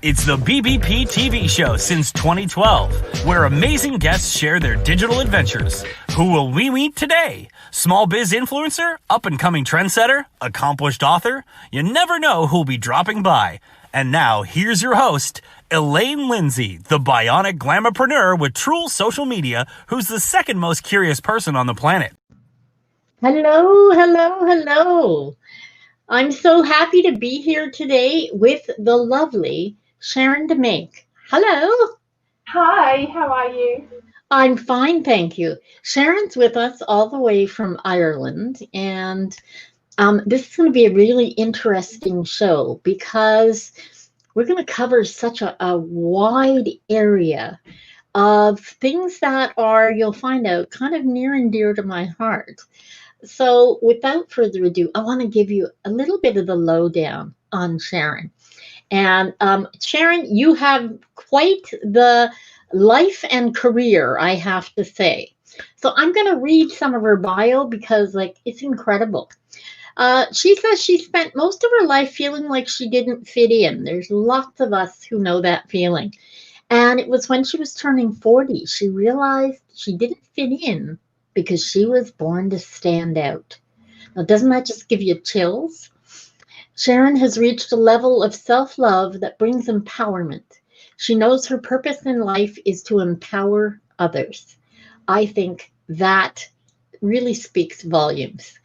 It's the BBP TV show since 2012, where amazing guests share their digital adventures. Who will we meet today? Small biz influencer, up-and-coming trendsetter, accomplished author? You never know who'll be dropping by. And now, here's your host, Elaine Lindsay, the bionic glamourpreneur with Truel Social Media, who's the second most curious person on the planet. Hello. I'm so happy to be here today with the lovely Sharon Dmake. Hello. Hi, how are you? I'm fine, thank you. Sharon's with us all the way from Ireland, and this is going to be a really interesting show because we're going to cover such a wide area of things that are, you'll find out, kind of near and dear to my heart. So without further ado, I want to give you a little bit of the lowdown on Sharon. And Sharon, you have quite the life and career, I have to say. So I'm going to read some of her bio because, it's incredible. She says she spent most of her life feeling like she didn't fit in. There's lots of us who know that feeling. And it was when she was turning 40, she realized she didn't fit in because she was born to stand out. Now, doesn't that just give you chills? Sharon has reached a level of self-love that brings empowerment. She knows her purpose in life is to empower others. I think that really speaks volumes.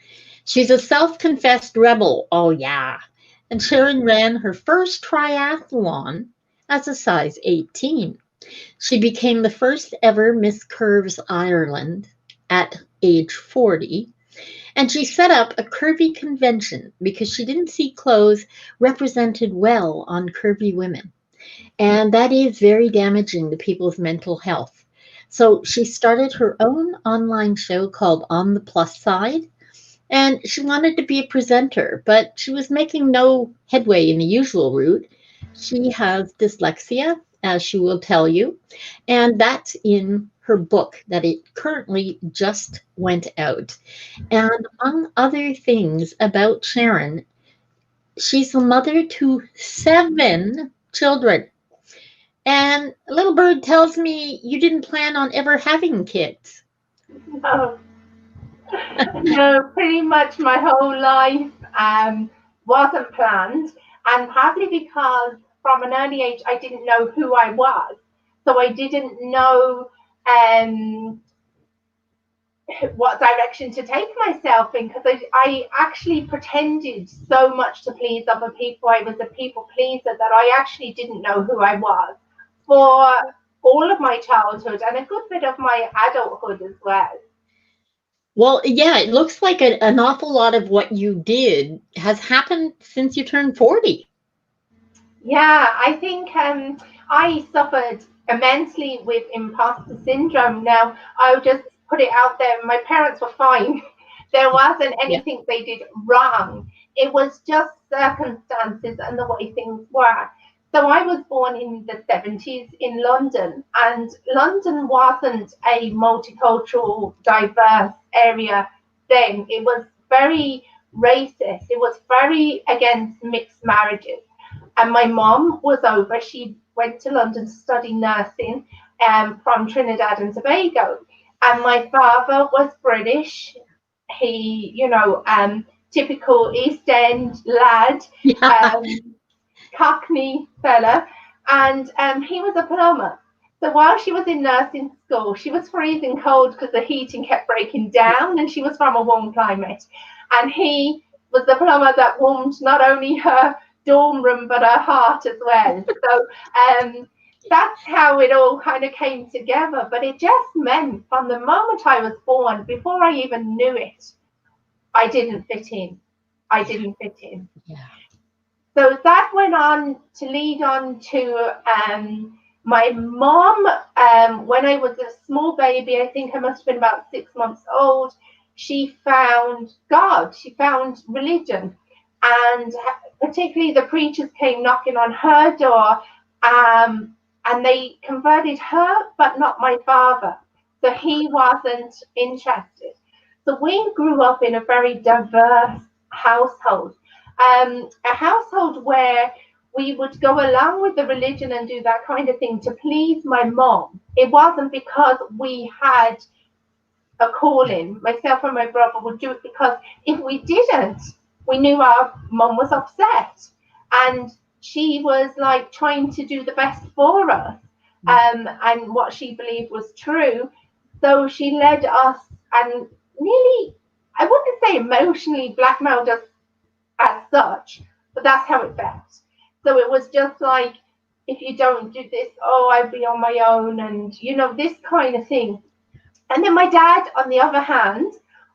She's a self-confessed rebel. Oh, yeah. And Sharon ran her first triathlon as a size 18. She became the first ever Miss Curves Ireland at age 40. And she set up a curvy convention because she didn't see clothes represented well on curvy women. And that is very damaging to people's mental health. So she started her own online show called On the Plus Side. And she wanted to be a presenter, but she was making no headway in the usual route. She has dyslexia, as she will tell you, and that's in her book that it currently just went out. And among other things about Sharon, she's the mother to 7 children. And a little bird tells me you didn't plan on ever having kids. Oh, no, pretty much my whole life wasn't planned, and partly because from an early age I didn't know who I was, so I didn't know what direction to take myself in, because I actually pretended so much to please other people. I was a people pleaser that I actually didn't know who I was for all of my childhood and a good bit of my adulthood as well. Well, yeah, it looks like an awful lot of what you did has happened since you turned 40. Yeah, I think I suffered immensely with imposter syndrome. Now, I'll just put it out there, my parents were fine. There wasn't anything they did wrong. It was just circumstances and the way things were. So I was born in the 70s in London, and London wasn't a multicultural, diverse area then. It was very racist. It was very against mixed marriages. And my mom was over. She went to London to study nursing from Trinidad and Tobago. And my father was British. He, typical East End lad. Cockney fella, and he was a plumber. So while she was in nursing school, she was freezing cold because the heating kept breaking down, and she was from a warm climate. And he was the plumber that warmed not only her dorm room but her heart as well. So that's how it all kind of came together. But it just meant from the moment I was born, before I even knew it, I didn't fit in. Yeah. So that went on to lead on to my mom. When I was a small baby, I think I must have been about 6 months old, she found God, she found religion. And particularly the preachers came knocking on her door, and they converted her, but not my father. So he wasn't interested. So we grew up in a very diverse household. A household where we would go along with the religion and do that kind of thing to please my mom. It wasn't because we had a calling. Myself and my brother would do it because if we didn't, we knew our mom was upset. And she was like trying to do the best for us, and what she believed was true. So she led us and nearly, I wouldn't say emotionally blackmailed us as such, but that's how it felt. So it was just like, if you don't do this, oh, I'll be on my own, and this kind of thing. And then my dad, on the other hand,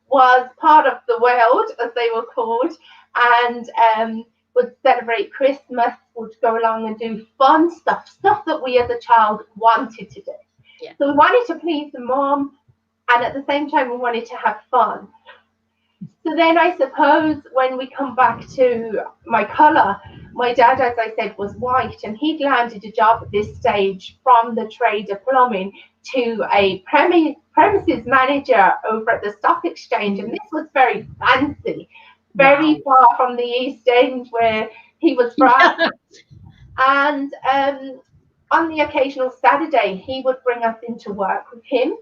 was part of the world, as they were called, and would celebrate Christmas, would go along and do fun stuff that we as a child wanted to do. Yeah. So we wanted to please the mom, and at the same time, we wanted to have fun. So then I suppose when we come back to my colour, my dad, as I said, was white, and he'd landed a job at this stage from the trade of plumbing to a premises manager over at the stock exchange. And this was very fancy, very far from the East End where he was from. And on the occasional Saturday, he would bring us into work with him.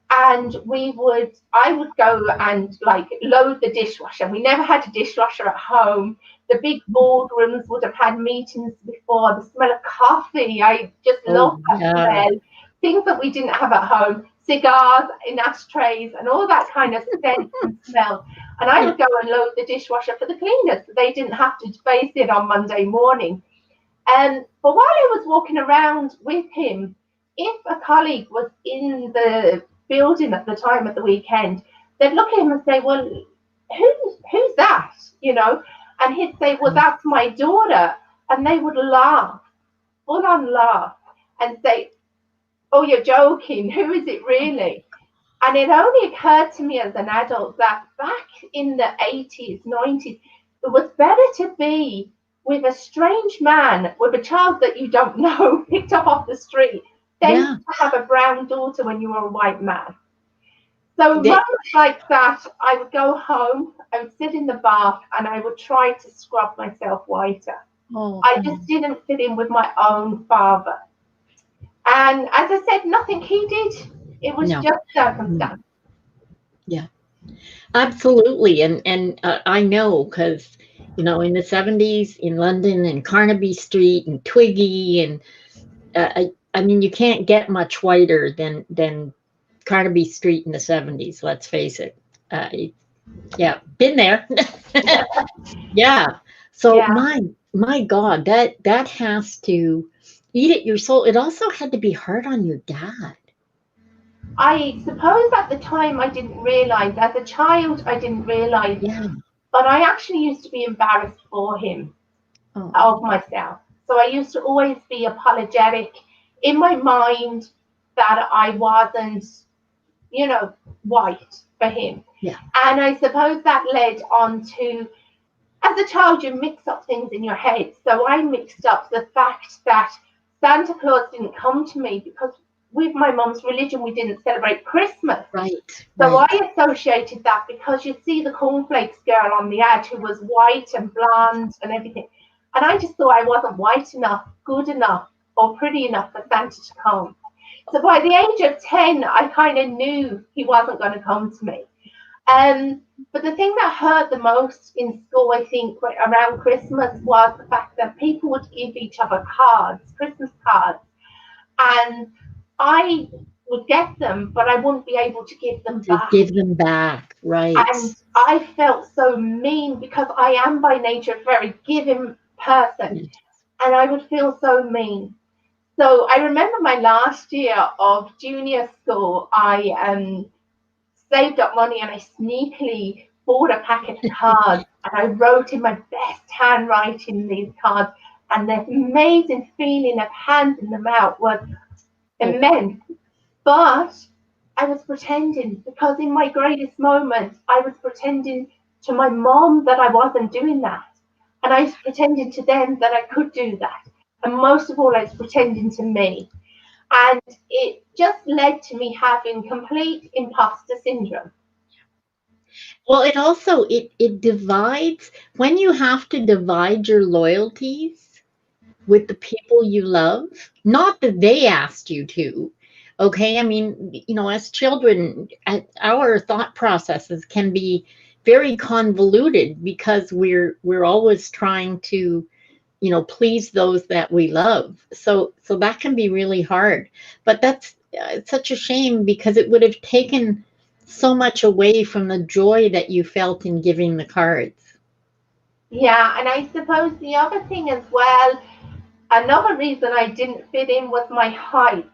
And I would go and like load the dishwasher. We never had a dishwasher at home. The big boardrooms would have had meetings before. The smell of coffee, I just love that smell. Things that we didn't have at home, cigars in ashtrays and all that kind of scent and smell. And I would go and load the dishwasher for the cleaners so they didn't have to face it on Monday morning. But while I was walking around with him, if a colleague was in the building at the time at the weekend, they'd look at him and say, well, who's that? And he'd say, well, that's my daughter. And they would laugh, full on laugh, and say, oh, you're joking. Who is it really? And it only occurred to me as an adult that back in the 80s, 90s, it was better to be with a strange man, with a child that you don't know, picked up off the street, than to have a brown daughter when you were a white man. So moments like that, I would go home, I would sit in the bath, and I would try to scrub myself whiter. I just didn't fit in with my own father. And as I said, nothing he did. It was just circumstance. Yeah, absolutely. And I know because, in the 70s in London and Carnaby Street and Twiggy and I mean, you can't get much whiter than Carnaby Street in the 70s. Let's face it. Yeah, been there. Yeah. So my God, that has to eat at your soul. It also had to be hard on your dad. I suppose at the time I didn't realize. As a child, I didn't realize. Yeah. But I actually used to be embarrassed for him of myself. So I used to always be apologetic in my mind that I wasn't, white for him. Yeah. And I suppose that led on to, as a child, you mix up things in your head. So I mixed up the fact that Santa Claus didn't come to me because with my mum's religion, we didn't celebrate Christmas. Right. So I associated that because you see the cornflakes girl on the ad who was white and blonde and everything. And I just thought I wasn't white enough, good enough, or pretty enough for Santa to come. So by the age of 10, I kind of knew he wasn't going to come to me. But the thing that hurt the most in school, I think, around Christmas was the fact that people would give each other cards, Christmas cards. And I would get them, but I wouldn't be able to give them back. Give them back, right. And I felt so mean because I am by nature a very giving person. And I would feel so mean. So I remember my last year of junior school, I saved up money and I sneakily bought a packet of cards and I wrote in my best handwriting these cards. And the amazing feeling of handing them out was immense. But I was pretending because in my greatest moments, I was pretending to my mom that I wasn't doing that. And I was pretending to them that I could do that. And most of all, I was pretending to me. And it just led to me having complete imposter syndrome. Well, it also, it divides, when you have to divide your loyalties, with the people you love, not that they asked you to. Okay, I mean, as children, our thought processes can be very convoluted because we're always trying to, please those that we love. So that can be really hard. But that's it's such a shame because it would have taken so much away from the joy that you felt in giving the cards. Yeah, and I suppose the other thing as well, another reason I didn't fit in was my height.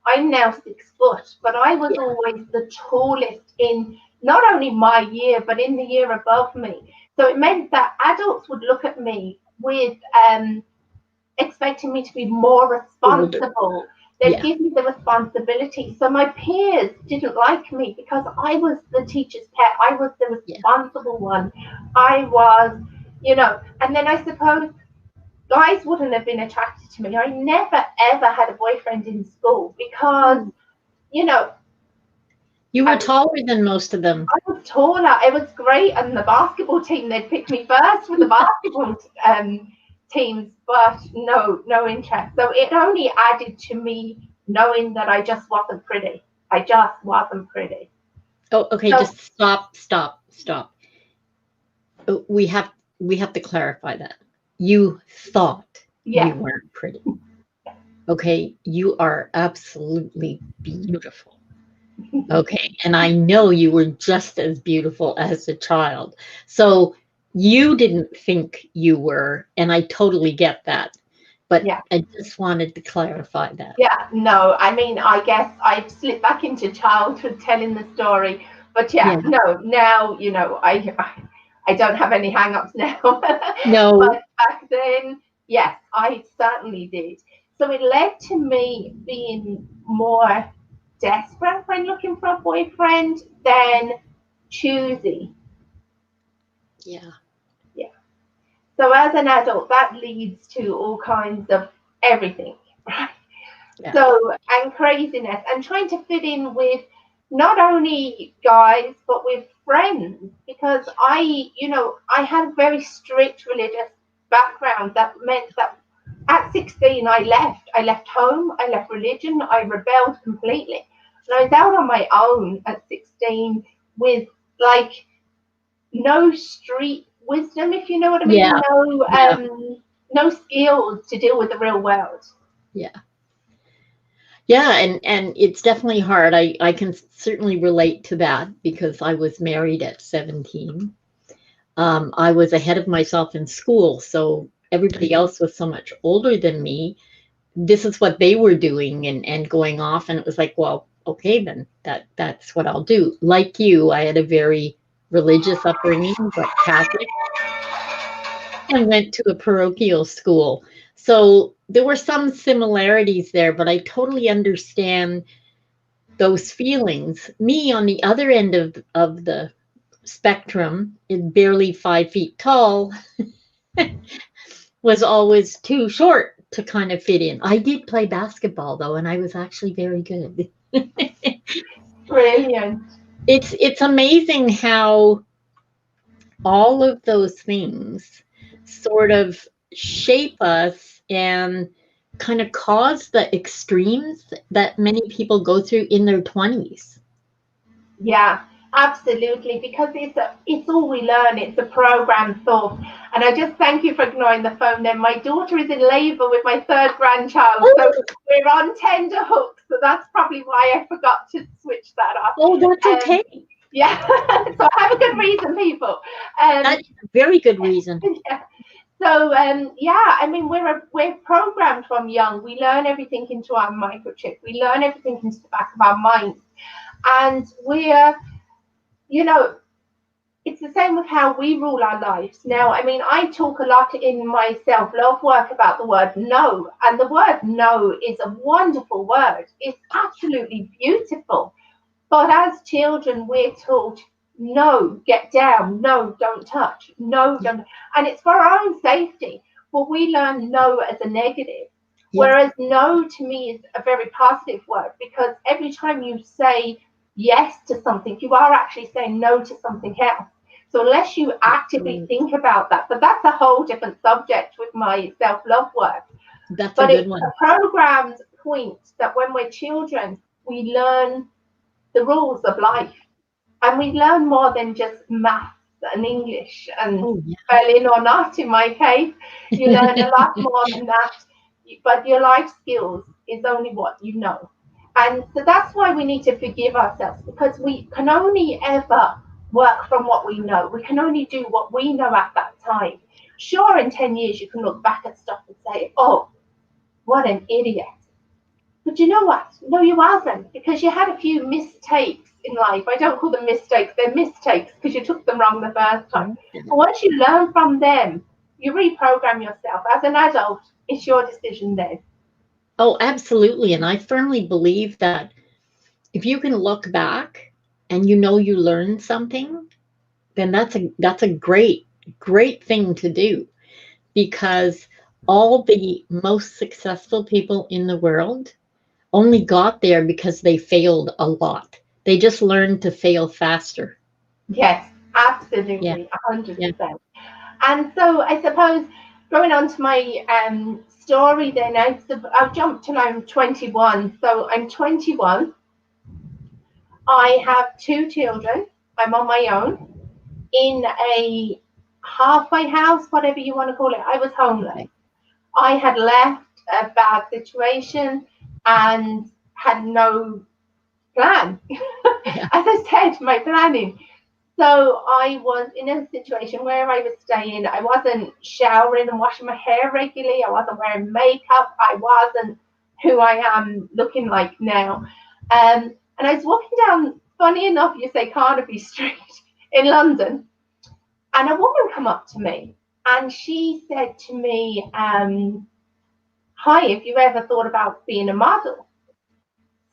I'm now 6 foot, but I was Yeah. always the tallest in not only my year, but in the year above me. So it meant that adults would look at me with expecting me to be more Older. responsible. They'd Yeah. give me the responsibility. So my peers didn't like me because I was the teacher's pet. I was the Yeah. responsible one. I was, and then I suppose guys wouldn't have been attracted to me. I never ever had a boyfriend in school because, you know, You were I, taller than most of them. I was taller. It was great. And the basketball team, they'd pick me first for the basketball teams, but no interest. So it only added to me knowing that I just wasn't pretty. I just wasn't pretty. Oh, okay, So, just stop. Oh, we have to clarify that. You thought you yeah. weren't pretty. Okay, you are absolutely beautiful. Okay, and I know you were just as beautiful as a child. So you didn't think you were, and I totally get that. But Yeah. I just wanted to clarify that. Yeah, no, I mean, I guess I've slipped back into childhood telling the story, but yeah, Yeah. no, now, I don't have any hang-ups now. No. But back then, yes, I certainly did. So it led to me being more desperate when looking for a boyfriend than choosy. Yeah. Yeah. So as an adult, that leads to all kinds of everything, right? Yeah. So, and craziness, and trying to fit in with not only guys, but with friends, because I had a very strict religious background that meant that at 16, I left home, I left religion, I rebelled completely. And I was out on my own at 16 with like no street wisdom, if you know what I mean, Yeah. Yeah. no skills to deal with the real world. Yeah. Yeah, and it's definitely hard. I can certainly relate to that because I was married at 17. I was ahead of myself in school, so everybody else was so much older than me. This is what they were doing and going off, and it was like, well, okay, then that's what I'll do. Like you, I had a very religious upbringing, but Catholic, and went to a parochial school. So there were some similarities there, but I totally understand those feelings. Me on the other end of the spectrum, barely 5 feet tall, was always too short to kind of fit in. I did play basketball though, and I was actually very good. Brilliant. It's amazing how all of those things sort of shape us and kind of cause the extremes that many people go through in their 20s. Yeah, absolutely. Because it's all we learn. It's a programmed thought. And I just thank you for ignoring the phone. Then my daughter is in labour with my third grandchild, so we're on tender hooks. So that's probably why I forgot to switch that off. Oh, that's okay. Yeah. So I have a good reason, people. That is a very good reason. Yeah. So yeah, I mean we're programmed from young. We learn everything into our microchip. We learn everything into the back of our minds, and we're it's the same with how we rule our lives. Now, I mean, I talk a lot in my self-love work about the word no, and the word no is a wonderful word. It's absolutely beautiful. But as children, we're taught, no, get down, no, don't touch, no, don't. And it's for our own safety. But we learn no as a negative. Yeah. Whereas no to me is a very positive word because every time you say yes to something, you are actually saying no to something else. So unless you actively think about that, but that's a whole different subject with my self-love work. That's a But good it's one. a programmed point that when we're children, we learn the rules of life. And we learn more than just maths and English and Oh, yeah. spelling or not, in my case. You learn a lot more than that. But your life skills is only what you know. And so that's why we need to forgive ourselves, because we can only ever work from what we know. We can only do what we know at that time. Sure, in 10 years, you can look back at stuff and say, oh, what an idiot. But you know what? No, you wasn't, because you had a few mistakes in life. I don't call them mistakes, they're mistakes because you took them wrong the first time. And once you learn from them, you reprogram yourself. As an adult, it's your decision then. Oh, absolutely. And I firmly believe that if you can look back and you know you learned something, then that's a great, great thing to do, because all the most successful people in the world only got there because they failed a lot. They just learned to fail faster. Yes, Yeah. absolutely, Yeah. 100%. And so I suppose going on to my story then, I've jumped till I'm 21. So I'm 21. I have 2 children. I'm on my own in a halfway house, whatever you want to call it. I was homeless. Okay. I had left a bad situation and had no plan. Yeah. As I said, my planning. So I was in a situation where I was staying. I wasn't showering and washing my hair regularly. I wasn't wearing makeup. I wasn't who I am looking like now. And I was walking down, funny enough, you say Carnaby Street in London, and a woman come up to me and she said to me, hi, have you ever thought about being a model?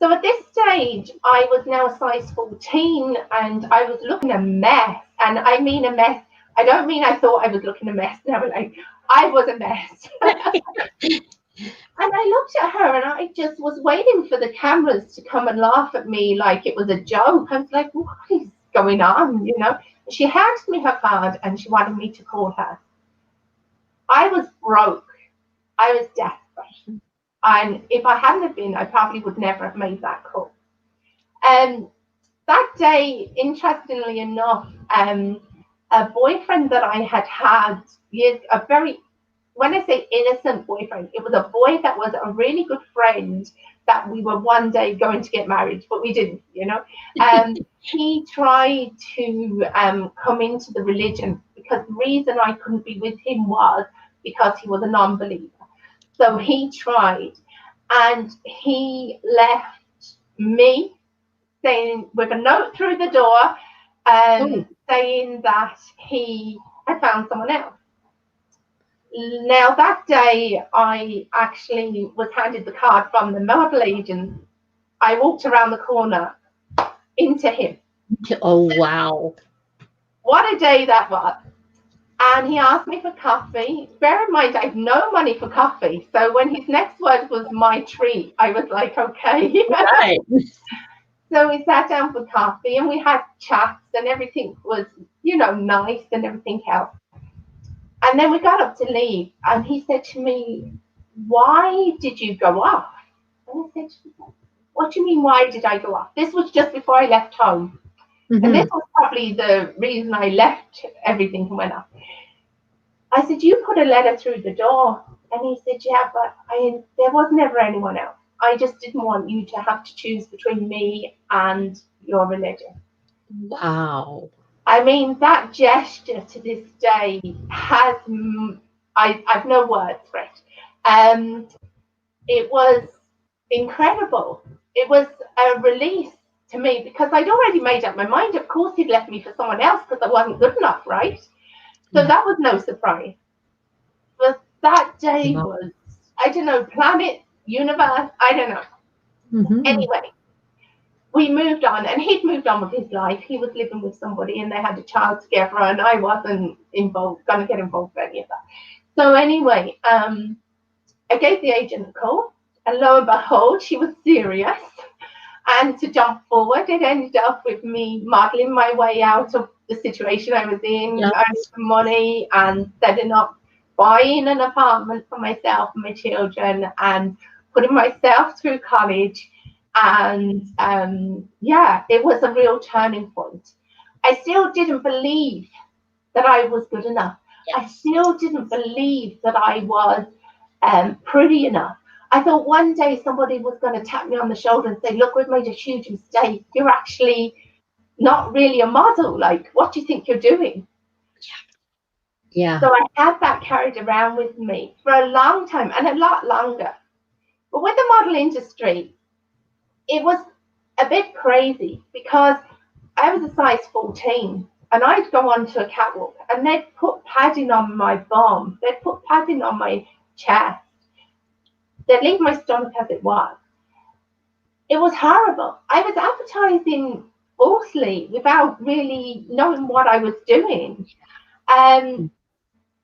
So at this stage, I was now a size 14 and I was looking a mess. And I mean a mess. I don't mean I thought I was looking a mess. No, like I was a mess. And I looked at her and I just was waiting for the cameras to come and laugh at me like it was a joke. I was like, what is going on? You know, she handed me her card and she wanted me to call her. I was broke. I was desperate. And if I hadn't have been, I probably would never have made that call. That day, interestingly enough, a boyfriend that I had years, a very, when I say innocent boyfriend, it was a boy that was a really good friend that we were one day going to get married, but we didn't, you know. He tried to come into the religion because the reason I couldn't be with him was because he was a non-believer. So he tried, and he left me saying with a note through the door, saying that he had found someone else. Now that day, I actually was handed the card from the model agent. I walked around the corner into him. Oh, wow. What a day that was. And he asked me for coffee. Bear in mind, I had no money for coffee. So when his next word was my treat, I was like, okay. Right. So we sat down for coffee and we had chats and everything was, you know, nice and everything else. And then we got up to leave and he said to me, why did you go off? And I said, what do you mean, why did I go off? This was just before I left home. Mm-hmm. And this was probably the reason I left everything and went off. I said, you put a letter through the door. And he said, yeah, but there was never anyone else. I just didn't want you to have to choose between me and your religion. Wow. I mean, that gesture to this day has, I've no words for it. It was incredible. It was a release to me because I'd already made up my mind. Of course, he'd left me for someone else because I wasn't good enough, right? So that was no surprise. But that day was, I don't know, planet, universe, I don't know. Mm-hmm. Anyway, we moved on and he'd moved on with his life. He was living with somebody and they had a child together and I wasn't going to get involved with any of that. So anyway, I gave the agent a call and lo and behold, she was serious. And to jump forward, it ended up with me modeling my way out of the situation I was in, earning some money and setting up buying an apartment for myself and my children and putting myself through college. And yeah, it was a real turning point. I still didn't believe that I was good enough. I still didn't believe that I was pretty enough. I thought one day somebody was going to tap me on the shoulder and say, look, we've made a huge mistake. You're actually not really a model. Like, what do you think you're doing? Yeah. So I had that carried around with me for a long time, and a lot longer. But with the model industry, it was a bit crazy because I was a size 14 and I'd go onto a catwalk and they'd put padding on my bum, they'd put padding on my chest, they'd leave my stomach as it was. It was horrible. I was advertising falsely without really knowing what I was doing.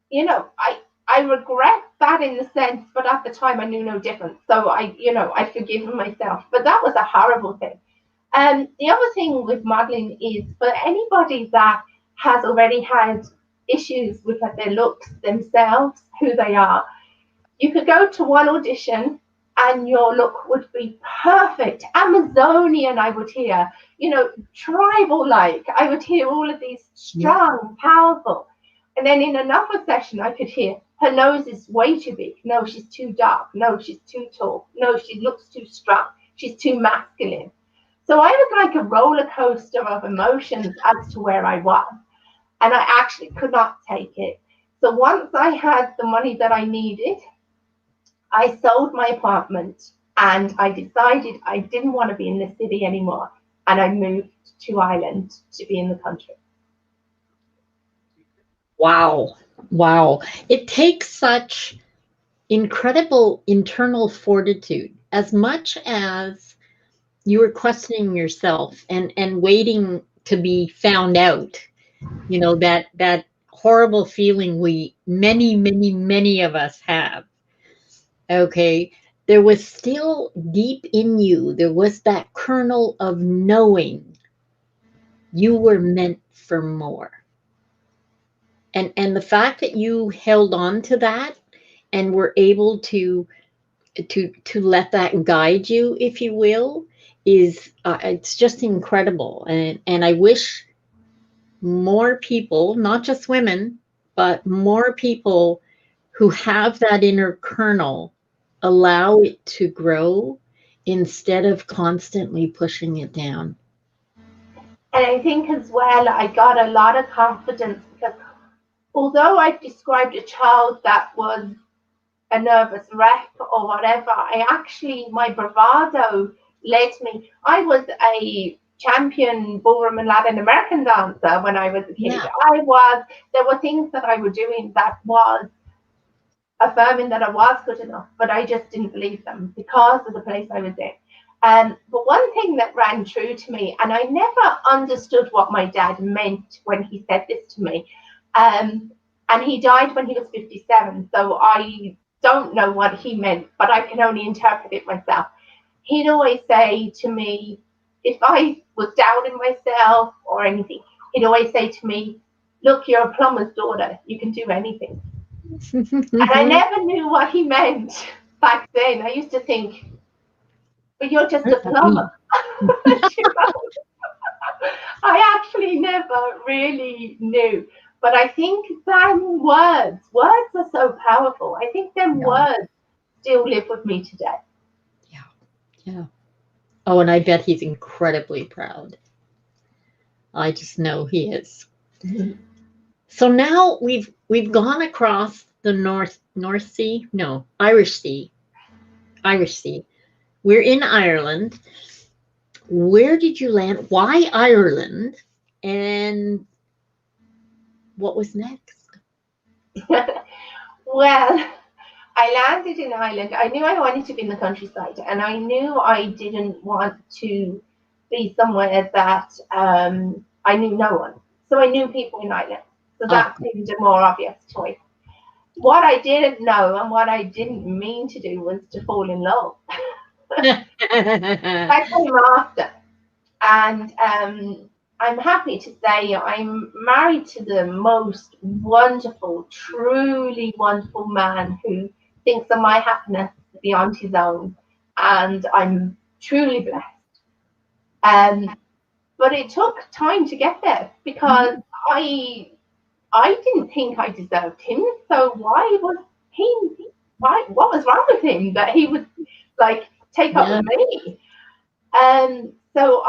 You know, I regret that in the sense, but at the time I knew no different. So I've forgiven myself. But that was a horrible thing. The other thing with modeling is for anybody that has already had issues with their looks themselves, who they are, you could go to one audition and your look would be perfect. Amazonian, I would hear, tribal-like. I would hear all of these strong, powerful. And then in another session, I could hear, her nose is way too big. No, she's too dark. No, she's too tall. No, she looks too strong. She's too masculine. So I was like a roller coaster of emotions as to where I was. And I actually could not take it. So once I had the money that I needed, I sold my apartment and I decided I didn't want to be in the city anymore. And I moved to Ireland to be in the country. Wow. Wow. It takes such incredible internal fortitude. As much as you were questioning yourself and waiting to be found out, that horrible feeling many of us have. Okay. There was still deep in you, there was that kernel of knowing you were meant for more. And the fact that you held on to that and were able to let that guide you, if you will, is it's just incredible. And I wish more people, not just women, but more people who have that inner kernel, allow it to grow instead of constantly pushing it down. And I think as well, I got a lot of confidence because although I've described a child that was a nervous wreck or whatever, my bravado led me. I was a champion ballroom and Latin American dancer when I was a kid. Yeah. There were things that I was doing that was affirming that I was good enough, but I just didn't believe them because of the place I was in. But one thing that ran true to me, and I never understood what my dad meant when he said this to me, and he died when he was 57, so I don't know what he meant, but I can only interpret it myself. He'd always say to me, if I was doubting myself or anything, he'd always say to me, look, you're a plumber's daughter, you can do anything. And I never knew what he meant back then. I used to think, but you're just a plumber. I actually never really knew. But I think them words are so powerful. I think them words still live with me today. Yeah. Oh, and I bet he's incredibly proud. I just know he is. Mm-hmm. So now we've gone across the Irish Sea. We're in Ireland. Where did you land? Why Ireland? And what was next? Well, I landed in Ireland. I knew I wanted to be in the countryside, and I knew I didn't want to be somewhere that I knew no one. So I knew people in Ireland. So that seemed a more obvious choice. What I didn't know and what I didn't mean to do was to fall in love. That came after. And I'm happy to say I'm married to the most wonderful, truly wonderful man who thinks of my happiness beyond his own, and I'm truly blessed. But it took time to get there because I didn't think I deserved him. So why was he? What was wrong with him that he would like take up with me? So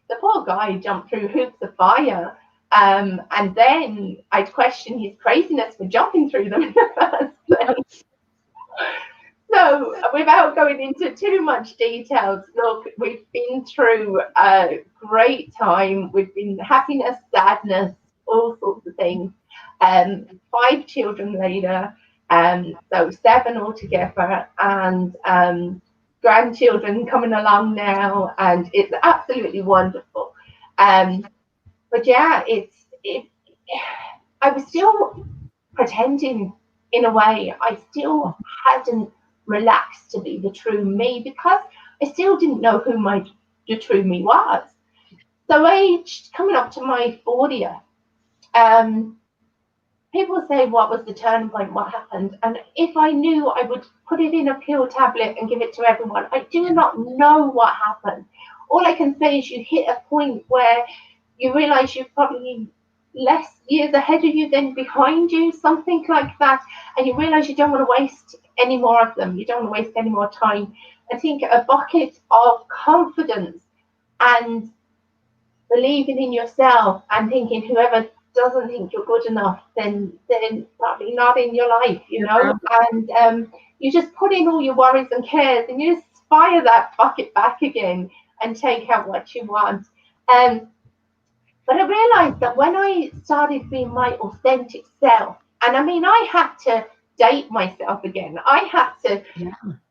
the poor guy jumped through hoops of fire. And then I'd question his craziness for jumping through them in the first place. So without going into too much details, look, we've been through a great time. We've been happiness, sadness, all sorts of things. 5 children later, so 7 altogether, and grandchildren coming along now, and it's absolutely wonderful. But yeah, I was still pretending in a way. I still hadn't relaxed to be the true me because I still didn't know who the true me was. So age coming up to my 40th, people say, what was the turning point? What happened? And if I knew, I would put it in a pill tablet and give it to everyone. I do not know what happened. All I can say is you hit a point where you realize you've probably less years ahead of you than behind you, something like that. And you realize you don't want to waste any more of them. You don't want to waste any more time. I think a bucket of confidence and believing in yourself and thinking whoever doesn't think you're good enough, then probably not in your life, you know. And you just put in all your worries and cares, and you just fire that bucket back again and take out what you want. But I realized that when I started being my authentic self, and I mean, I had to date myself again. I had to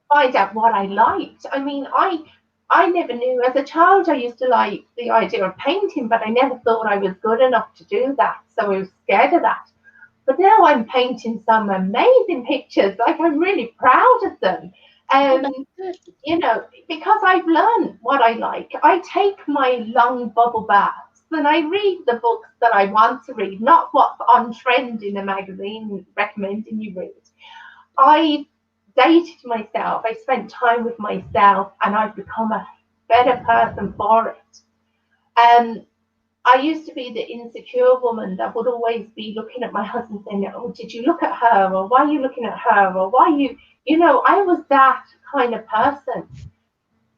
find out what I liked. I mean, I never knew. As a child, I used to like the idea of painting, but I never thought I was good enough to do that. So I was scared of that. But now I'm painting some amazing pictures. Like, I'm really proud of them. You know, because I've learned what I like. I take my long bubble baths and I read the books that I want to read, not what's on trend in a magazine recommending you read. I dated myself. I spent time with myself, and I've become a better person for it. I used to be the insecure woman that would always be looking at my husband saying, oh, did you look at her? Or why are you looking at her? Or why you know, I was that kind of person.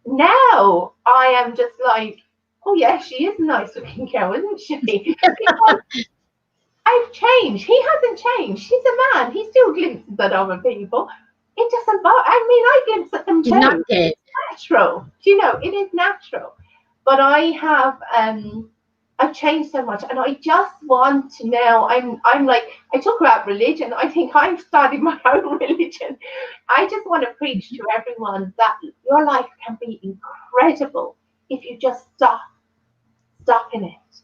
Now I am just like, oh yeah, she is a nice looking girl, isn't she? Because I've changed. He hasn't changed. He's a man. He still glimpses at other people. It doesn't bother. I mean, I glimpse at them too. It's natural. You know, it is natural. But I have I've changed so much, and I just want to now. I'm like, I talk about religion. I think I've started my own religion. I just want to preach to everyone that your life can be incredible if you just stop in it.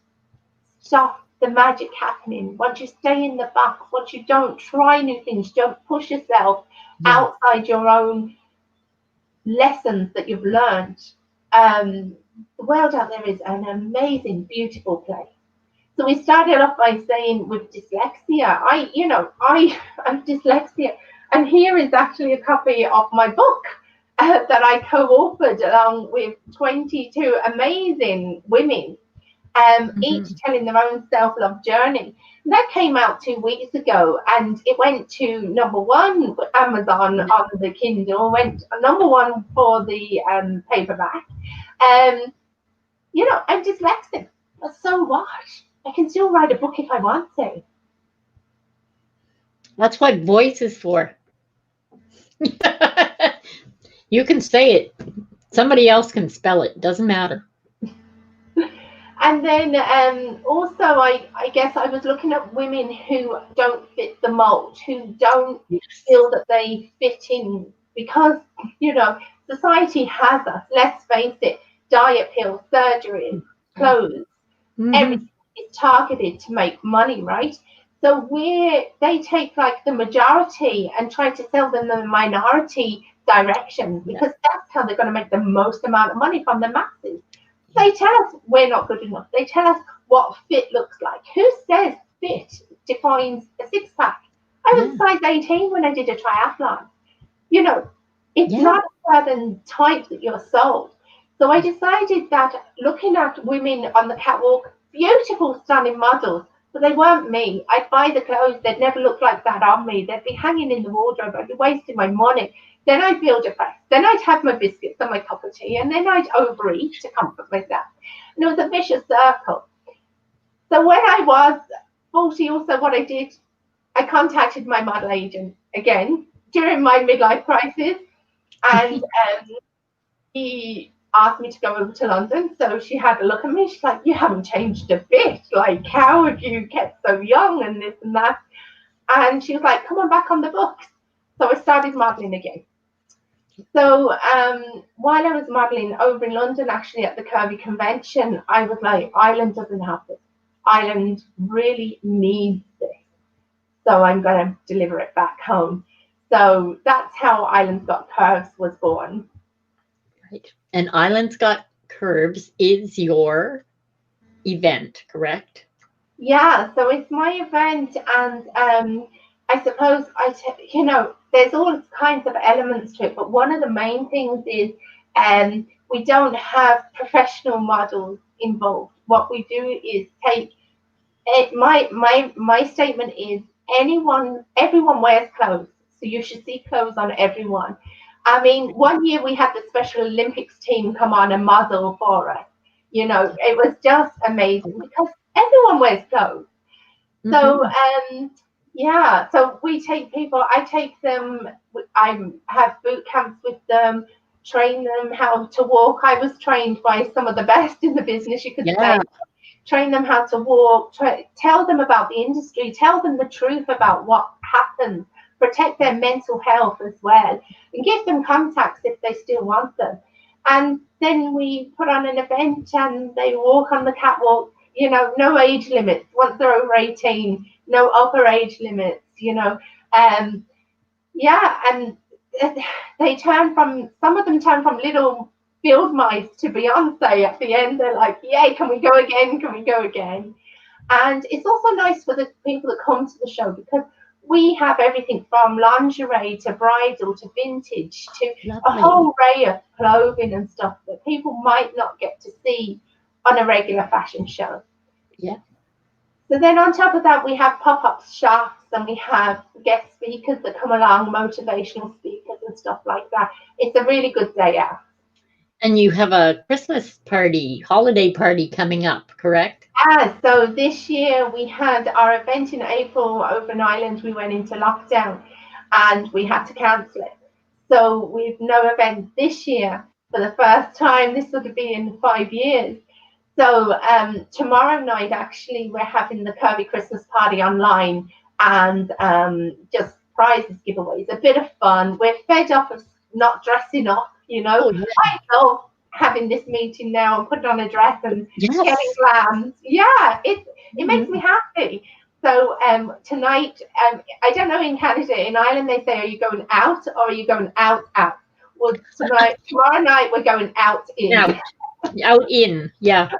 Stop the magic happening. Once you stay in the box, once you don't try new things, don't push yourself outside your own lessons that you've learned. The world out there is an amazing, beautiful place. So we started off by saying with dyslexia, I'm dyslexia, and here is actually a copy of my book that I co-authored along with 22 amazing women, each telling their own self-love journey. And that came out 2 weeks ago, and it went to #1 with Amazon on the Kindle, went #1 for the paperback. You know, I'm dyslexic, but so what? I can still write a book if I want to. That's what voice is for. You can say it. Somebody else can spell it. Doesn't matter. And then also, I guess I was looking at women who don't fit the mold, who don't feel that they fit in because, you know, society has us. Let's face it, diet pills, surgery, clothes, everything is targeted to make money, right? So they take like the majority and try to sell them the minority direction because that's how they're going to make the most amount of money from the masses. They tell us we're not good enough. They tell us what fit looks like. Who says fit defines a six-pack? I was size 18 when I did a triathlon. You know, it's not a certain type that you're sold. So I decided that looking at women on the catwalk, beautiful, stunning models, but they weren't me. I'd buy the clothes, they'd never look like that on me. They'd be hanging in the wardrobe. I'd be wasting my money. Then I'd feel depressed. Then I'd have my biscuits and my cup of tea, and then I'd overeat to comfort myself. And it was a vicious circle. So when I was 40 or so, what I did, I contacted my model agent again during my midlife crisis, and he asked me to go over to London. So she had a look at me. She's like, "You haven't changed a bit. Like, how have you kept so young and this and that?" And she was like, "Come on back on the books." So I started modeling again. So while I was modeling over in London, actually at the Curvy convention, I was like, Ireland doesn't have this. Ireland really needs this. So I'm going to deliver it back home. So that's how Ireland's Got Curves was born. Right. And Ireland's Got Curves is your event, correct? Yeah, so it's my event, and I suppose there's all kinds of elements to it, but one of the main things is we don't have professional models involved. What we do is take it. My statement is everyone wears clothes, so you should see clothes on everyone. I mean, one year we had the Special Olympics team come on and model for us. You know, it was just amazing because everyone wears clothes. So, so we take people, I take them, I have boot camps with them, train them how to walk. I was trained by some of the best in the business, you could say. Train them how to walk, tell them about the industry, tell them the truth about what happens, protect their mental health as well, and give them contacts if they still want them. And then we put on an event and they walk on the catwalk, you know, no age limits. Once they're over 18, no upper age limits, you know. And they some of them turn from little field mice to Beyonce at the end. They're like, yay, can we go again? Can we go again? And it's also nice for the people that come to the show because we have everything from lingerie to bridal to vintage to a whole array of clothing and stuff that people might not get to see on a regular fashion show. Yeah. So then on top of that, we have pop-up shops and we have guest speakers that come along, motivational speakers and stuff like that. It's a really good day out. And you have a Christmas party, holiday party coming up, correct? Yeah, so this year we had our event in April over in Ireland. We went into lockdown and we had to cancel it. So we've no event this year for the first time. This would be in 5 years. So tomorrow night, actually, we're having the Curvy Christmas party online and just prizes giveaways, a bit of fun. We're fed up of not dressing up, you know. I love having this meeting now and putting on a dress and getting glammed. Yeah, it makes me happy. So tonight, I don't know in Canada, in Ireland, they say, are you going out or are you going out? Well, tomorrow night, we're going out in. Out in, yeah.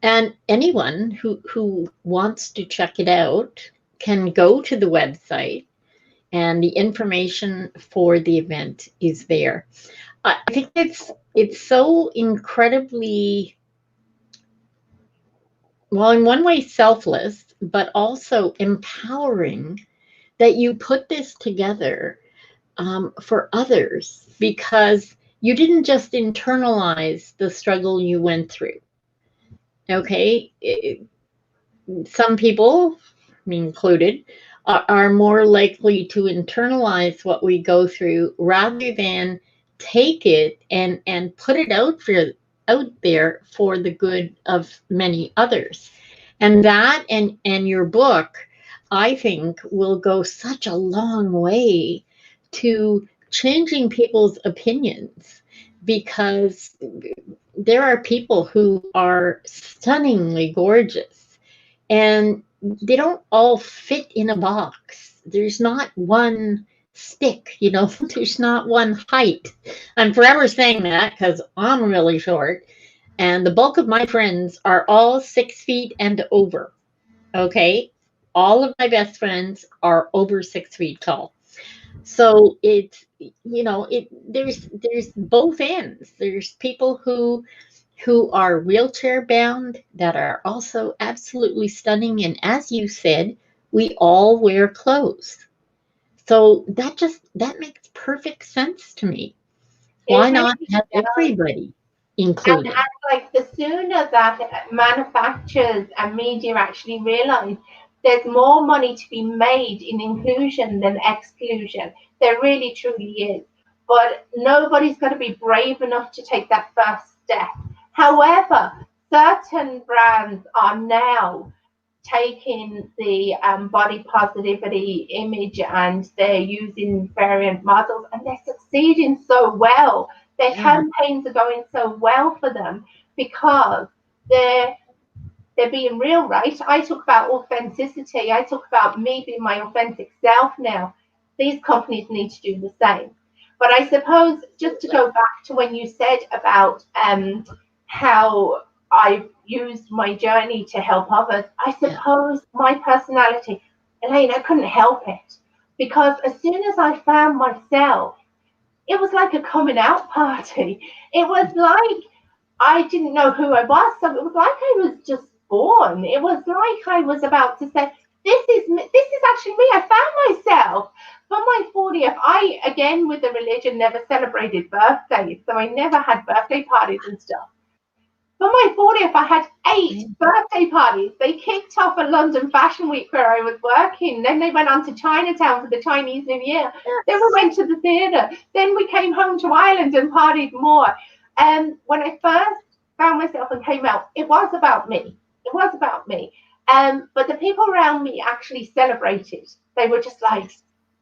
And anyone who wants to check it out can go to the website and the information for the event is there. I think it's so incredibly, well, in one way selfless, but also empowering that you put this together for others, because you didn't just internalize the struggle you went through. Okay, some people, me included, are more likely to internalize what we go through rather than take it and put it out there for the good of many others. And that and your book, I think, will go such a long way to changing people's opinions, because there are people who are stunningly gorgeous and they don't all fit in a box. There's not one stick, you know, there's not one height. I'm forever saying that because I'm really short, and the bulk of my friends are all 6 feet and over. Okay. All of my best friends are over 6 feet tall. So it's, you know, there's both ends. There's people who are wheelchair bound that are also absolutely stunning. And as you said, we all wear clothes. So that makes perfect sense to me. It Why not really have does. everybody And included? like the sooner that manufacturers and media actually realize there's more money to be made in inclusion than exclusion, there really truly is. But nobody's going to be brave enough to take that first step. However, certain brands are now taking the body positivity image and they're using variant models and they're succeeding so well. Their Yeah. campaigns are going so well for them because they're they're being real, right? I talk about authenticity. I talk about me being my authentic self now. These companies need to do the same. But I suppose just to go back to when you said about how I've used my journey to help others, I Yeah. suppose my personality, Elaine, I couldn't help it. Because as soon as I found myself, it was like a coming out party. It was like I didn't know who I was. So it was like I was just born. It was like I was about to say, this is me. This is actually me. I found myself. For my 40th, I, again, with the religion, never celebrated birthdays. So I never had birthday parties and stuff. For my 40th, I had 8 birthday parties. They kicked off at London Fashion Week where I was working. Then they went on to Chinatown for the Chinese New Year. Then we went to the theatre. Then we came home to Ireland and partied more. And when I first found myself and came out, it was about me. It was about me. But the people around me actually celebrated. They were just like,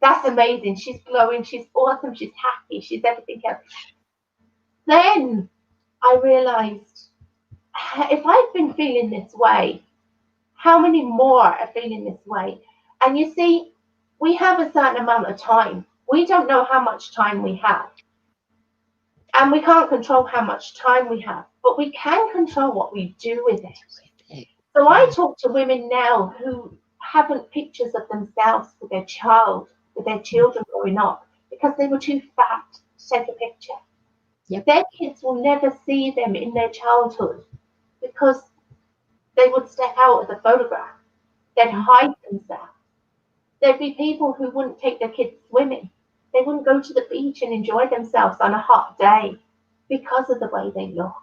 that's amazing. She's glowing. She's awesome. She's happy. She's everything else. Then I realized if I've been feeling this way, how many more are feeling this way? And you see, we have a certain amount of time. We don't know how much time we have. And we can't control how much time we have, but we can control what we do with it. So I Yeah. talk to women now who haven't pictures of themselves with their children growing up, because they were too fat to take a picture. Yep. Their kids will never see them in their childhood because they would step out of the photograph. They'd hide themselves. There'd be people who wouldn't take their kids swimming. They wouldn't go to the beach and enjoy themselves on a hot day because of the way they look.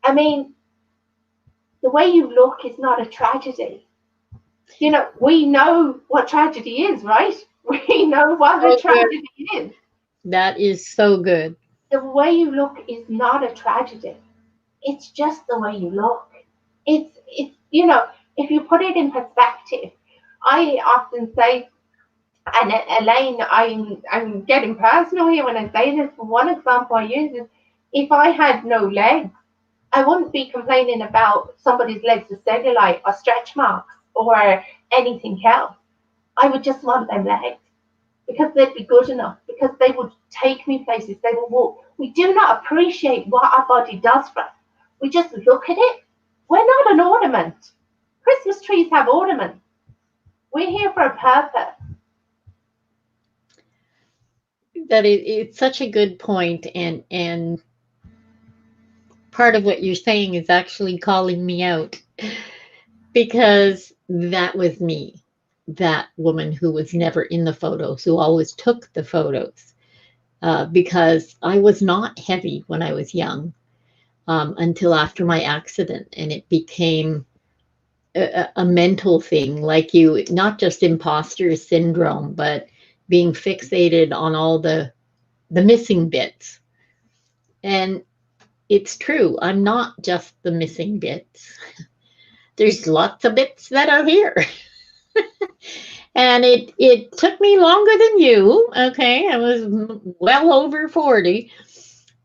I mean, the way you look is not a tragedy. You know, we know what tragedy is, right? We know what a So good. tragedy is. That is so good. The way you look is not a tragedy. It's just the way you look. It's you know, if you put it in perspective, I often say, and Elaine, I'm getting personal here when I say this. One example I use is if I had no legs, I wouldn't be complaining about somebody's legs with cellulite or stretch marks or anything else. I would just want them legs because they'd be good enough, because they would take me places, they would walk. We do not appreciate what our body does for us. We just look at it. We're not an ornament. Christmas trees have ornaments. We're here for a purpose. It's such a good point, and part of what you're saying is actually calling me out because that was me, that woman who was never in the photos, who always took the photos, because I was not heavy when I was young, until after my accident, and it became a mental thing, like you, not just imposter syndrome, but being fixated on all the missing bits. And it's true, I'm not just the missing bits. There's lots of bits that are here. And it took me longer than you. Okay, I was well over 40.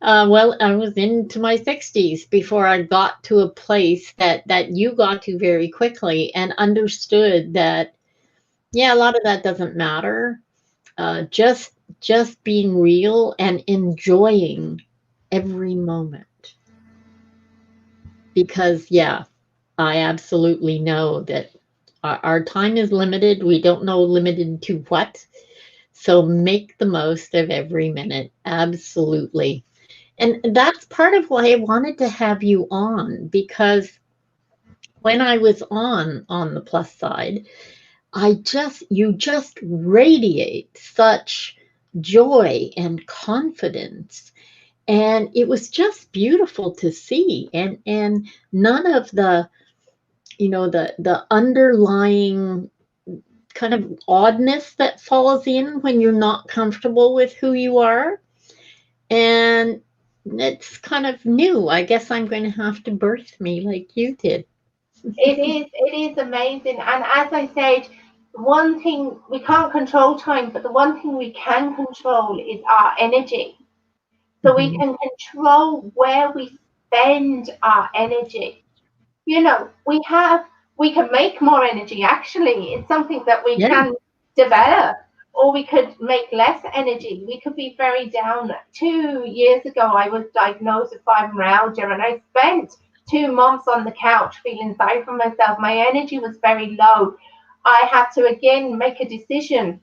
Well, I was into my 60s before I got to a place that you got to very quickly and understood that, yeah, a lot of that doesn't matter. just being real and enjoying every moment. Because yeah, I absolutely know that our time is limited. We don't know limited to what. So make the most of every minute. Absolutely. And that's part of why I wanted to have you on, because when I was on the plus side, you just radiate such joy and confidence. And it was just beautiful to see. And none of the, the underlying kind of oddness that falls in when you're not comfortable with who you are. And it's kind of new. I guess I'm going to have to birth me like you did. It is amazing. And as I said, one thing we can't control time, but the one thing we can control is our energy. So we Mhm. can control where we spend our energy. We can make more energy. Actually, it's something that we Yeah. can develop, or we could make less energy. We could be very down. 2 years ago, I was diagnosed with fibromyalgia, and I spent 2 months on the couch feeling sorry for myself. My energy was very low. I had to again make a decision.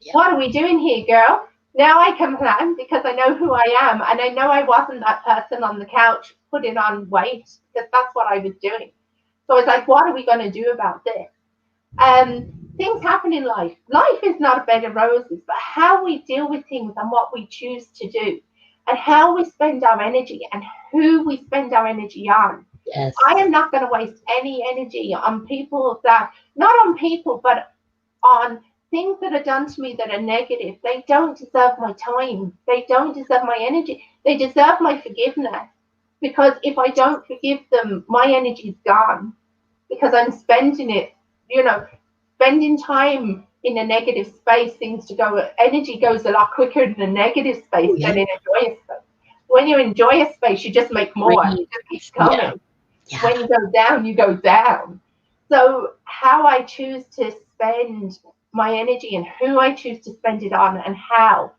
Yeah. What are we doing here, girl? Now I can plan because I know who I am, and I know I wasn't that person on the couch putting on weight, because that's what I was doing. So it's like, what are we going to do about this? Things happen in life. Life is not a bed of roses, but how we deal with things and what we choose to do, and how we spend our energy and who we spend our energy on. Yes. I am not going to waste any energy on people not on people, but on things that are done to me that are negative. They don't deserve my time. They don't deserve my energy. They deserve my forgiveness. Because if I don't forgive them, my energy's gone. Because I'm spending it, spending time in a negative space seems to go, energy goes a lot quicker in a negative space Oh, yeah. than in a joyous space. When you enjoy a space, you just make more. It just keeps coming. Yeah. Yeah. When you go down, you go down. So how I choose to spend my energy and who I choose to spend it on and how,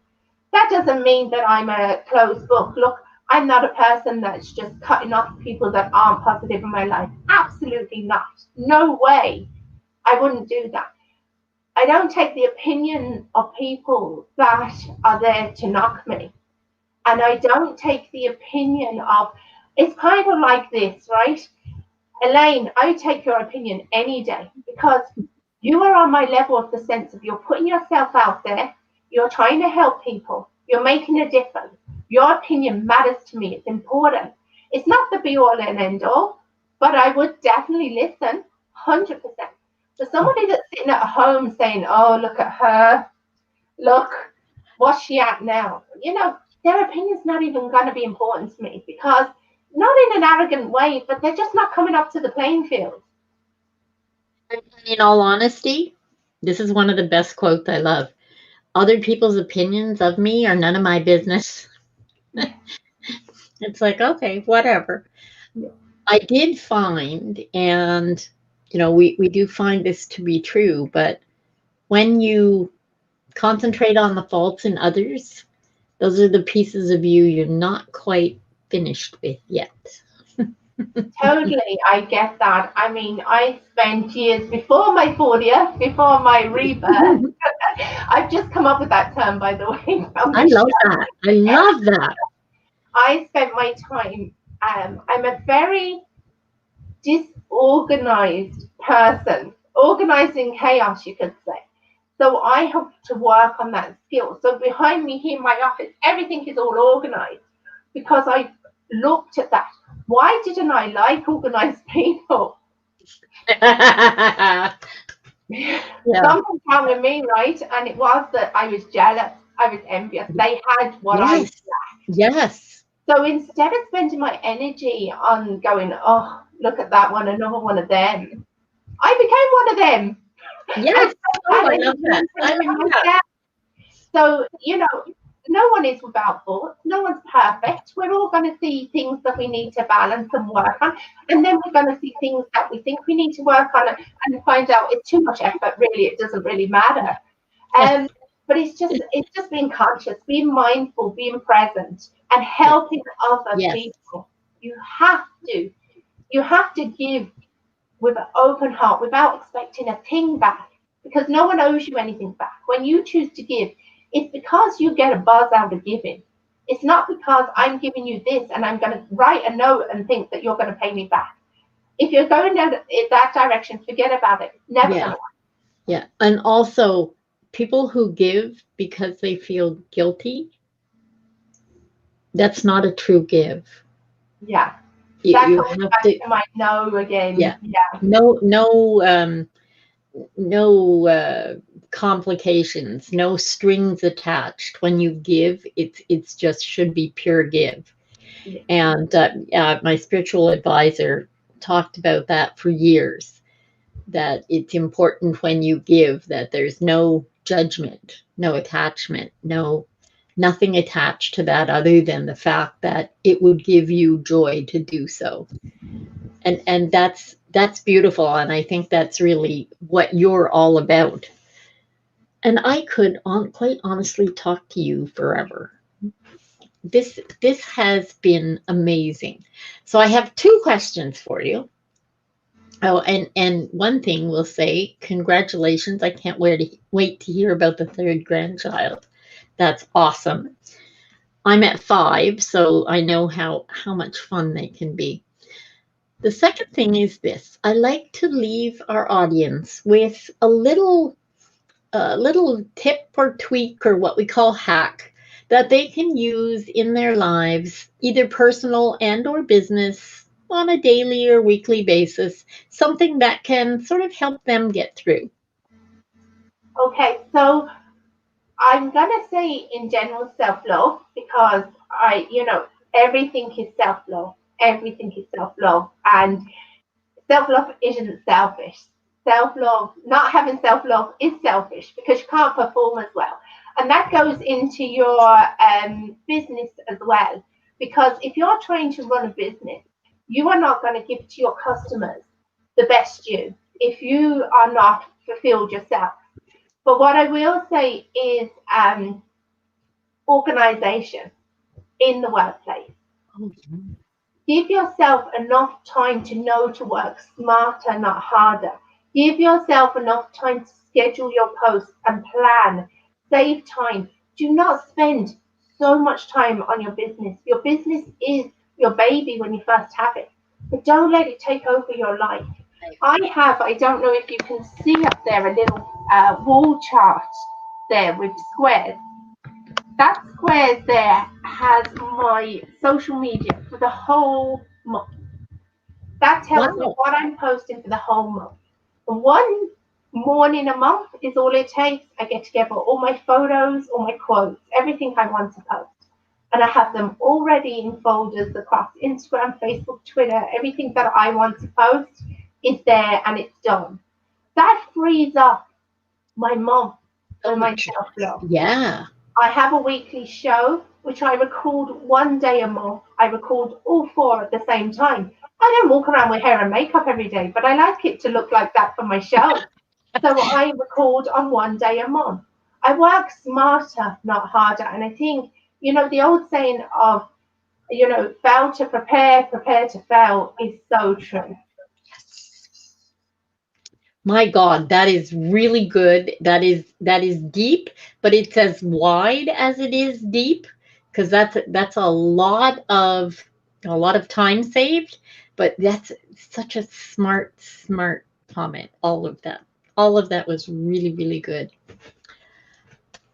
that doesn't mean that I'm a closed book. Look, I'm not a person that's just cutting off people that aren't positive in my life. Absolutely not. No way. I wouldn't do that. I don't take the opinion of people that are there to knock me. And I don't take the opinion of, it's kind of like this, right? Elaine, I would take your opinion any day, because you are on my level of the sense of you're putting yourself out there, you're trying to help people, you're making a difference. Your opinion matters to me, it's important. It's not the be all and end all, but I would definitely listen 100%. For somebody that's sitting at home saying, oh, look at her, look, what's she at now? Their opinion's not even going to be important to me, because not in an arrogant way, but they're just not coming up to the playing field. And in all honesty, this is one of the best quotes I love. Other people's opinions of me are none of my business. It's like, okay, whatever. Yeah. I did find, and we do find this to be true, but when you concentrate on the faults in others, those are the pieces of you you're not quite finished with yet. Totally, I get that. I mean, I spent years before my 40th, before my rebirth. I've just come up with that term, by the way. I love that. I love that. I spent my time, I'm a very disorganized person, organized in chaos, you could say. So I have to work on that skill. So behind me here in my office, everything is all organized, because I looked at that. Why didn't I like organized people? Yeah. Something wrong with me, right? And it was that I was jealous, I was envious. They had what I lacked. Yes. So instead of spending my energy on going, oh, look at that one, another one of them, I became one of them. Yes. Oh, I love that. I love that. So, no one is without faults. No one's perfect. We're all going to see things that we need to balance and work on. And then we're going to see things that we think we need to work on and find out it's too much effort. Really, it doesn't really matter. But it's just being conscious, being mindful, being present, and helping other Yes. people. You have to give with an open heart without expecting a thing back, because no one owes you anything back. When you choose to give, it's because you get a buzz out of giving. It's not because I'm giving you this and I'm going to write a note and think that you're going to pay me back. If you're going down in that direction, forget about it. Never going to work. Yeah. And also, people who give because they feel guilty, that's not a true give. Yeah. You That have goes back to, to my no again. yeah. Yeah. No complications, no strings attached. When you give, it's just should be pure give. Yeah. And my spiritual advisor talked about that for years, that it's important when you give that there's no judgment, no attachment, nothing attached to that other than the fact that it would give you joy to do so. And that's beautiful, and I think that's really what you're all about. And I could quite honestly talk to you forever. This has been amazing. So I have two questions for you. Oh, and one thing we'll say, congratulations. I can't wait to hear about the third grandchild. That's awesome. I'm at 5, so I know how much fun they can be. The second thing is this. I like to leave our audience with a little tip or tweak, or what we call hack, that they can use in their lives, either personal and or business, on a daily or weekly basis, something that can sort of help them get through. Okay, so I'm gonna say in general self-love, because everything is self-love. Everything is self-love, and self-love isn't selfish. Self-love, not having self-love is selfish because you can't perform as well. And that goes into your business as well. Because if you're trying to run a business, you are not going to give to your customers the best you if you are not fulfilled yourself. But what I will say is organization in the workplace. Give yourself enough time to know to work smarter, not harder. Give yourself enough time to schedule your posts and plan. Save time. Do not spend so much time on your business. Your business is your baby when you first have it, but don't let it take over your life. I don't know if you can see up there, a little wall chart there with squares. That square there has my social media for the whole month. That tells me Wow. what I'm posting for the whole month. One morning a month is all it takes. I get together all my photos, all my quotes, everything I want to post. And I have them already in folders across Instagram, Facebook, Twitter. Everything that I want to post is there and it's done. That frees up my month for my self-love. Yeah. I have a weekly show which I record one day a month. I record all 4 at the same time. I don't walk around with hair and makeup every day, but I like it to look like that for my show. So I record on one day a month. I work smarter, not harder. And I think, the old saying of, fail to prepare, prepare to fail is so true. My God, that is really good. That is deep, but it's as wide as it is deep, because that's a lot of time saved. But that's such a smart comment. All of that was really, really good.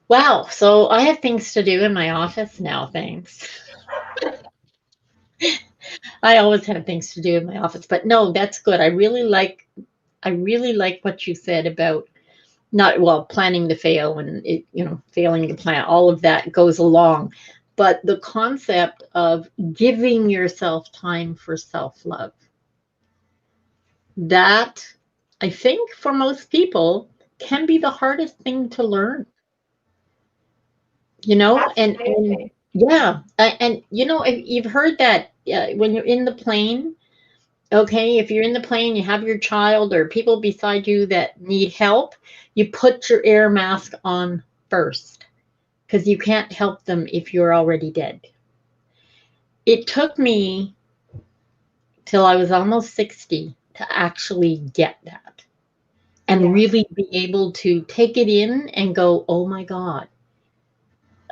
Wow. So I have things to do in my office now. Thanks. I always have things to do in my office, but no, that's good. I really like what you said about not planning to fail, and failing to plan. All of that goes along, but the concept of giving yourself time for self-love, that I think for most people can be the hardest thing to learn. And Absolutely. yeah, and you've heard that when you're in the plane. Okay, if you're in the plane, you have your child or people beside you that need help, you put your air mask on first, because you can't help them if you're already dead. It took me till I was almost 60 to actually get that and really be able to take it in and go, oh my God,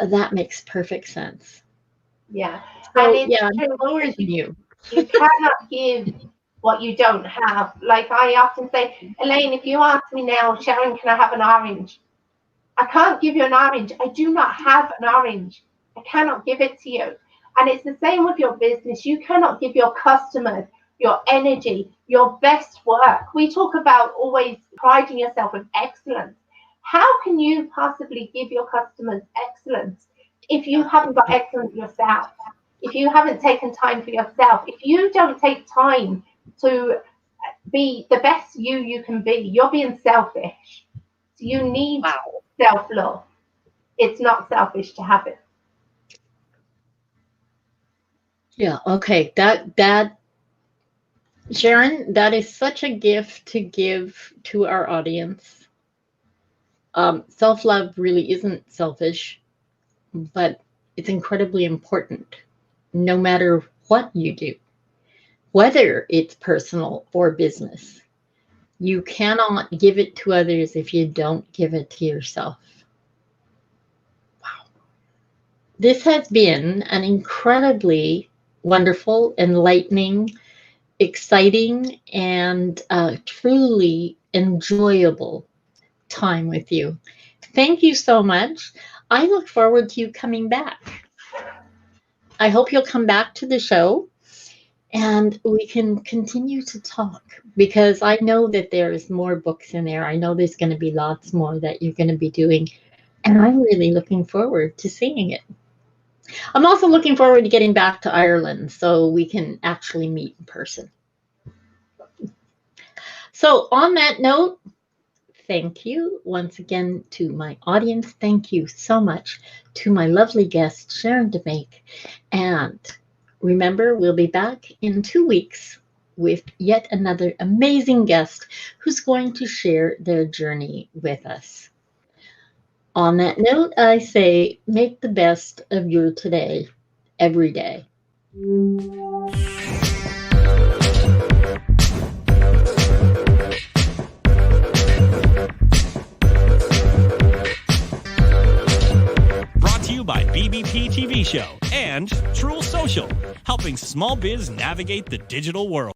that makes perfect sense. Yeah. So, And it's true, lower than you. You cannot give what you don't have. Like I often say, Elaine, if you ask me now, Sharon, can I have an orange? I can't give you an orange. I do not have an orange. I cannot give it to you. And it's the same with your business. You cannot give your customers your energy, your best work. We talk about always priding yourself with excellence. How can you possibly give your customers excellence if you haven't got excellence yourself? If you haven't taken time for yourself, if you don't take time to be the best you can be, you're being selfish. So you need self-love. It's not selfish to have it. Yeah, okay. That Sharon, that is such a gift to give to our audience. Self-love really isn't selfish, but it's incredibly important no matter what you do, whether it's personal or business. You cannot give it to others if you don't give it to yourself. Wow. This has been an incredibly wonderful, enlightening, exciting, and truly enjoyable time with you. Thank you so much. I look forward to you coming back. I hope you'll come back to the show and we can continue to talk, because I know that there's more books in there. I know there's going to be lots more that you're going to be doing, and I'm really looking forward to seeing it. I'm also looking forward to getting back to Ireland so we can actually meet in person. So on that note, thank you once again to my audience. Thank you so much to my lovely guest, Sharon Dmake. And remember, we'll be back in 2 weeks with yet another amazing guest who's going to share their journey with us. On that note, I say, make the best of your today, every day. By BBP TV Show and Truel Social, helping small biz navigate the digital world.